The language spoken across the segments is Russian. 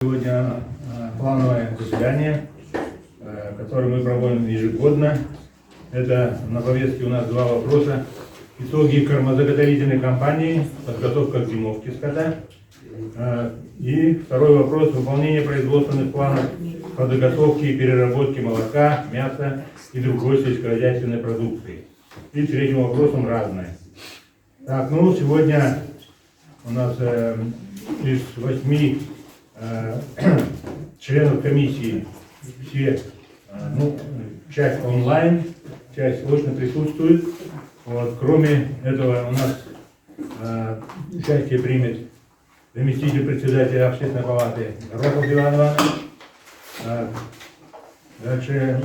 Сегодня плановое заседание, которое мы проводим ежегодно. Это на повестке у нас два вопроса. Итоги кормозаготовительной кампании, подготовка к зимовке скота. И второй вопрос — выполнение производственных планов по заготовке и переработке молока, мяса и другой сельскохозяйственной продукции. И третьим вопросом разное. Так, сегодня у нас из 8 членов комиссии все, часть онлайн, часть очно присутствует. Кроме этого у нас участие примет заместитель председателя общественной палаты Горохов Иван Иванович. Дальше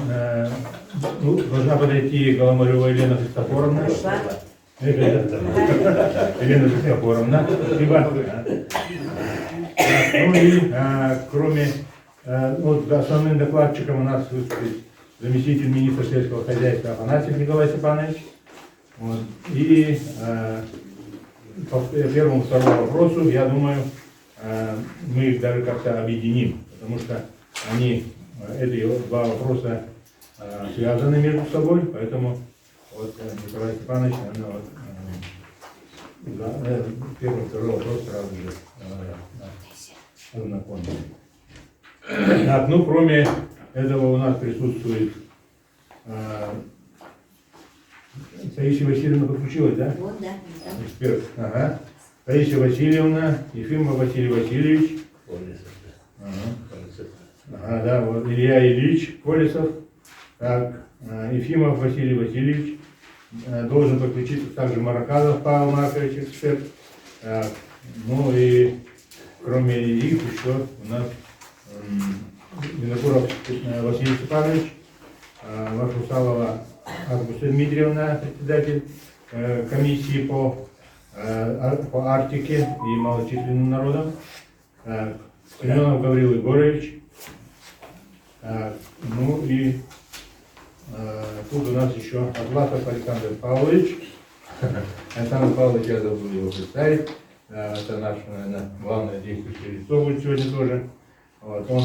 должна подойти Голомарева Елена Христофоровна. Елена Христофоровна, спасибо. Кроме основным докладчиком у нас выступит заместитель министра сельского хозяйства Афанасьев Николай Степанович. И по первому и второму вопросу, я думаю, мы их даже как-то объединим, потому что эти два вопроса связаны между собой, поэтому Николай Степанович, наверное, первый и второй вопрос сразу же знакомы. Так, кроме этого у нас присутствует Таисия Васильевна подключилась, да? Вот, да. Эксперт. Ага. Таисия Васильевна, Ефимов Василий Васильевич. Илья Ильич Колесов. Так, Ефимов Василий Васильевич. Должен подключиться также Маракадов Павел Маркович, эксперт. Так, и кроме их еще у нас Винокуров Василий Степанович, Маршусалова Августа Дмитриевна, председатель комиссии по Арктике и малочисленным народам. Семенов Гаврил Егорович. И тут у нас еще Атласов Александр Павлович. Александр Павлович, я забыл его представить. Это наш, наверное, главное действующее лицо будет сегодня тоже. Он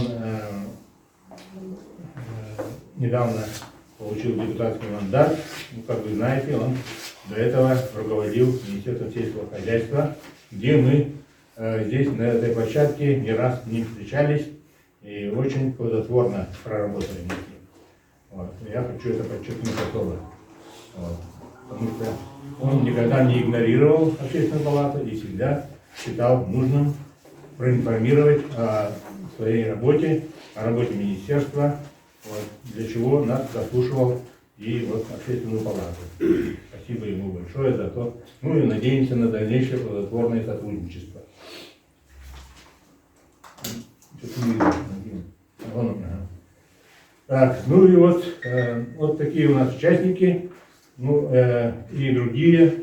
недавно получил депутатский мандат. Как вы знаете, он до этого руководил Министерством сельского хозяйства, где мы здесь, на этой площадке, не раз с ним встречались и очень плодотворно проработали вместе. Я хочу это подчеркнуть особо. Потому что он никогда не игнорировал общественную палату и всегда считал нужным проинформировать о своей работе, о работе министерства, для чего нас заслушивал и общественную палату. Спасибо ему большое за то. И надеемся на дальнейшее плодотворное сотрудничество. Так, вот такие у нас участники, и другие.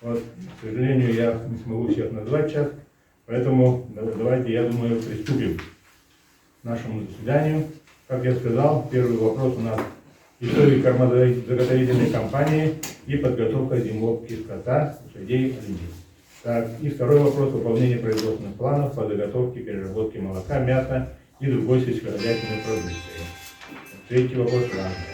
К сожалению, я не смогу всех назвать сейчас, поэтому давайте, я думаю, приступим к нашему заседанию. Как я сказал, первый вопрос у нас итоги кормозаготовительной кампании и подготовка зимовки скота, лошадей, оленей. Так, и второй вопрос — выполнение производственных планов по заготовке и переработке молока, мяса и другой сельскохозяйственной продукции. Третий вопрос — разный.